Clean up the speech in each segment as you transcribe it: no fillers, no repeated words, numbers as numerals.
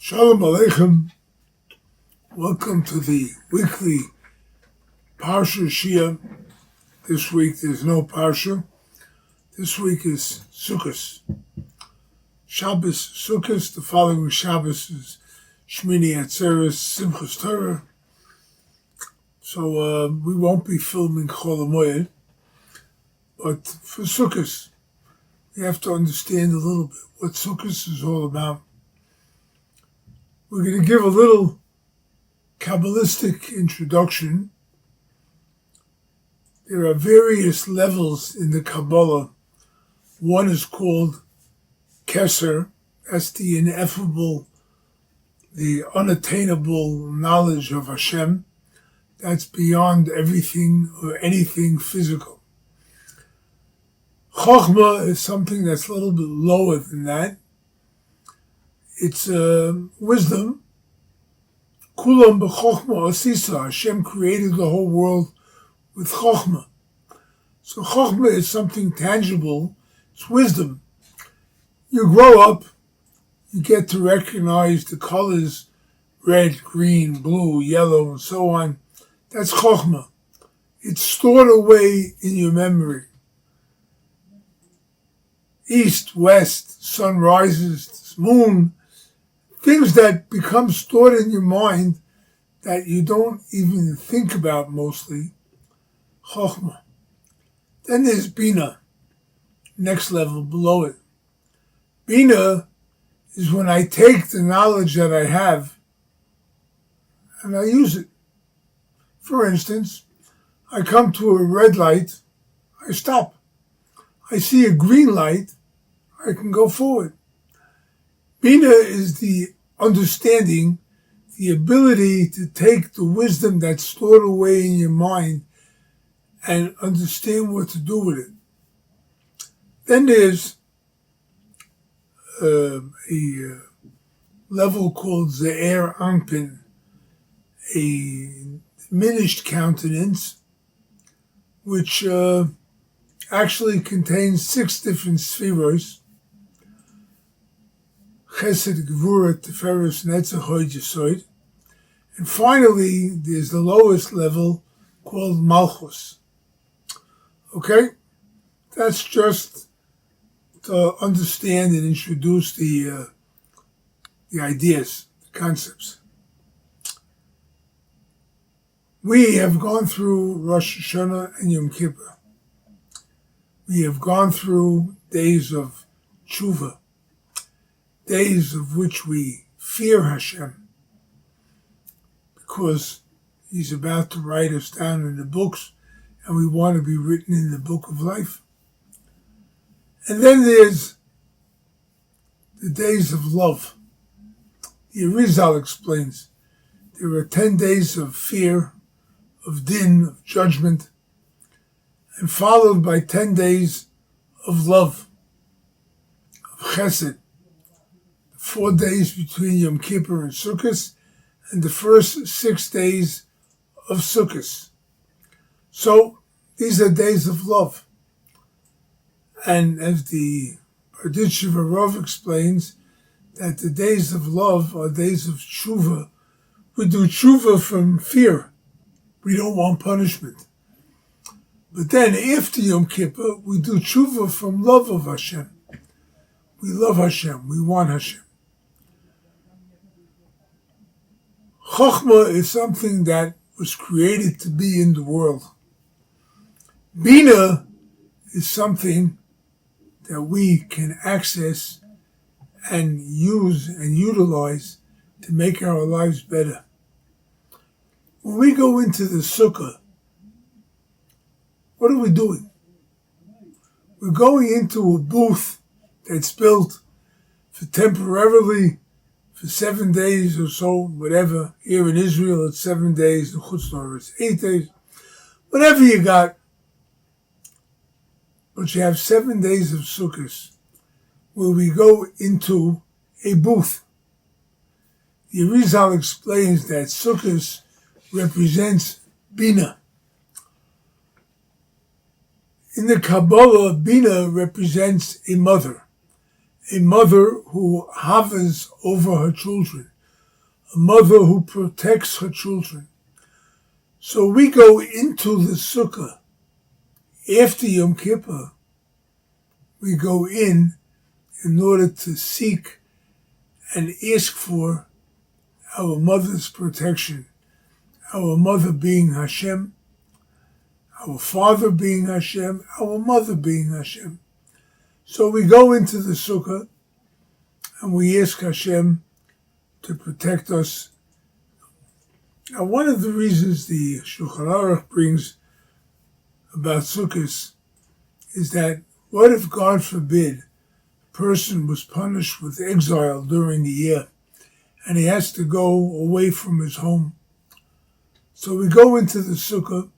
Shalom Aleichem. Welcome to the weekly Parsha Shia. This week there's no Parsha. This week is Sukkot. Shabbos Sukkot. The following Shabbos is Shmini Atzeres Simchas Torah. So we won't be filming Chol HaMoed, but for Sukkot we have to understand a little bit what Sukkot is all about. We're going to give a little Kabbalistic introduction. There are various levels in the Kabbalah. One is called Keser. That's the ineffable, the unattainable knowledge of Hashem. That's beyond everything or anything physical. Chokhmah is something that's a little bit lower than that. It's wisdom. Kulam b'chokhmah asisa. Hashem created the whole world with chokhmah. So chokhmah is something tangible. It's wisdom. You grow up, you get to recognize the colors, red, green, blue, yellow, and so on. That's chokhmah. It's stored away in your memory. East, west, sun rises, moon, things that become stored in your mind that you don't even think about mostly. Chokhmah. Then there's Bina, next level below it. Bina is when I take the knowledge that I have and I use it. For instance, I come to a red light, I stop. I see a green light, I can go forward. Bina is the understanding, the ability to take the wisdom that's stored away in your mind and understand what to do with it. Then there's a level called Ze'er Anpin, a diminished countenance, which actually contains 6 different spheres. Chesed, Gvura, Tiferes, Netzach, Hod, Yesod. And finally, there's the lowest level called Malchus. Okay? That's just to understand and introduce the ideas, the concepts. We have gone through Rosh Hashanah and Yom Kippur. We have gone through days of tshuva, days of which we fear Hashem, because He's about to write us down in the books, and we want to be written in the book of life. And then there's the days of love. The Arizal explains there are 10 days of fear, of din, of judgment, and followed by 10 days of love, of chesed. 4 days between Yom Kippur and Sukkot, and the first 6 days of Sukkot. So these are days of love. And as the Berditchev Rav explains, that the days of love are days of tshuva. We do tshuva from fear. We don't want punishment. But then after Yom Kippur, we do tshuva from love of Hashem. We love Hashem. We want Hashem. Chokhmah is something that was created to be in the world. Bina is something that we can access and use and utilize to make our lives better. When we go into the sukkah, what are we doing? We're going into a booth that's built for temporarily for 7 days or so, whatever. Here in Israel, it's 7 days. In Chutz La'aretz, it's 8 days. Whatever you got. But you have 7 days of Sukkot where we go into a booth. The Arizal explains that Sukkot represents Bina. In the Kabbalah, Bina represents a mother. a mother who hovers over her children, a mother who protects her children. So we go into the Sukkah after Yom Kippur. We go in order to seek and ask for our mother's protection, our mother being Hashem, our father being Hashem, our mother being Hashem. So we go into the Sukkah and we ask Hashem to protect us. Now, one of the reasons the Shulchan Aruch brings about Sukkot is that what if, God forbid, a person was punished with exile during the year and he has to go away from his home? So we go into the Sukkah,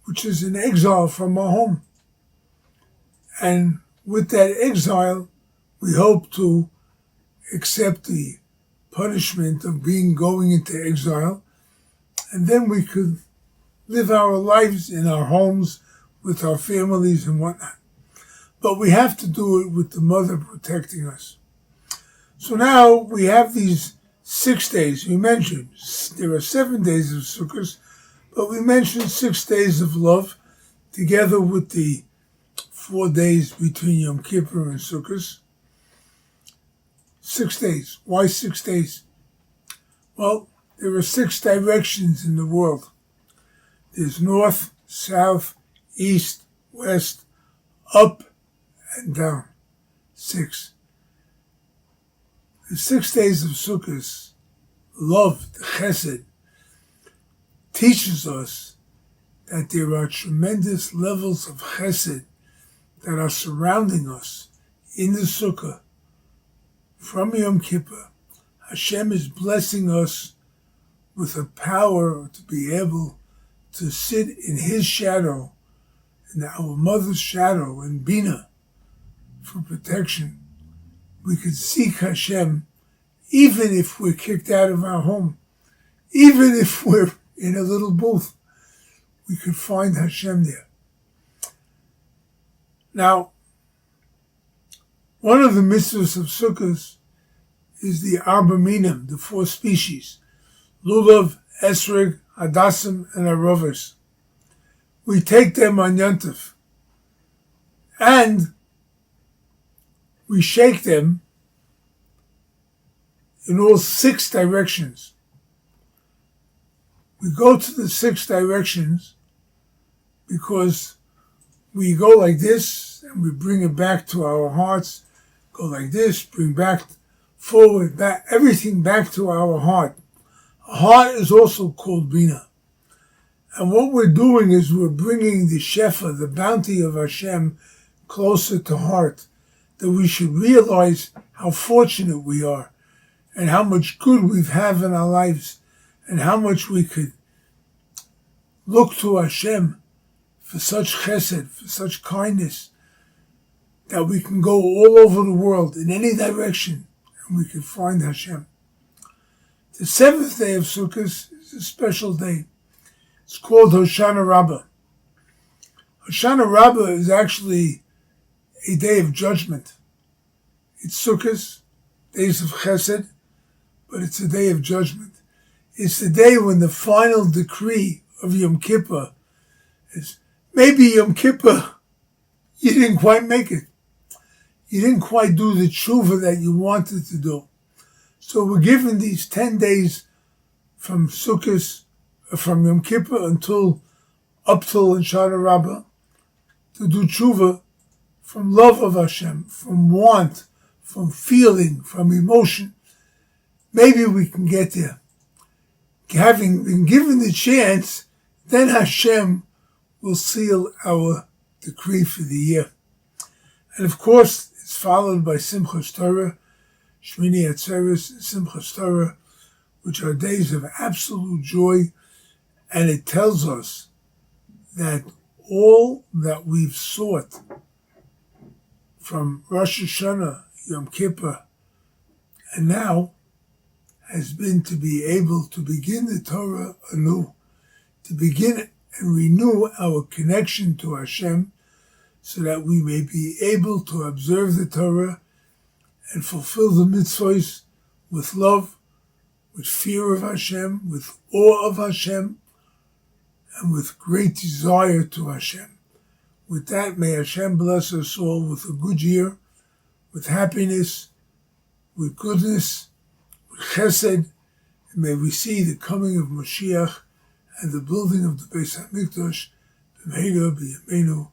which is an exile from our home. And with that exile, we hope to accept the punishment of going into exile, and then we could live our lives in our homes with our families and whatnot. But we have to do it with the mother protecting us. So now we have these 6 days. We mentioned there are 7 days of Sukkot, but we mentioned 6 days of love together with the 4 days between Yom Kippur and Sukkot. 6 days. Why 6 days? Well, there are 6 directions in the world. There's north, south, east, west, up, and down. 6. The 6 days of Sukkot, love, the chesed, teaches us that there are tremendous levels of chesed that are surrounding us in the Sukkah. From Yom Kippur, Hashem is blessing us with a power to be able to sit in His shadow, in our mother's shadow, in Bina, for protection. We could seek Hashem even if we're kicked out of our home, even if we're in a little booth. We could find Hashem there. Now, one of the mitzvahs of Sukkot is the Arba Minim, the 4 species, Lulav, Esrog, Hadassim, and Arovos. We take them on Yontif, and we shake them in all 6 directions. We go to the 6 directions because we go like this, and we bring it back to our hearts, go like this, bring back, forward, back, everything back to our heart. A heart is also called Bina. And what we're doing is we're bringing the Shefa, the bounty of Hashem, closer to heart, that we should realize how fortunate we are, and how much good we've had in our lives, and how much we could look to Hashem for such chesed, for such kindness, that we can go all over the world in any direction and we can find Hashem. The 7th day of Sukkot is a special day. It's called Hoshana Rabbah. Hoshana Rabbah is actually a day of judgment. It's Sukkot, days of chesed, but it's a day of judgment. It's the day when the final decree of Yom Kippur is, maybe Yom Kippur, you didn't quite make it. You didn't quite do the tshuva that you wanted to do. So we're given these 10 days from Sukkot, from Yom Kippur up till Hoshana Rabbah, to do tshuva from love of Hashem, from want, from feeling, from emotion. Maybe we can get there. Having been given the chance, then Hashem will seal our decree for the year. And of course, it's followed by Simchas Torah, Shmini Atzeres, Simchas Torah, which are days of absolute joy, and it tells us that all that we've sought from Rosh Hashanah, Yom Kippur, and now has been to be able to begin the Torah anew, to begin and renew our connection to Hashem, so that we may be able to observe the Torah and fulfill the mitzvahs with love, with fear of Hashem, with awe of Hashem, and with great desire to Hashem. With that, may Hashem bless us all with a good year, with happiness, with goodness, with chesed, and may we see the coming of Mashiach and the building of the Beis HaMikdash, b'meira b'yameinu,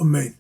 amen.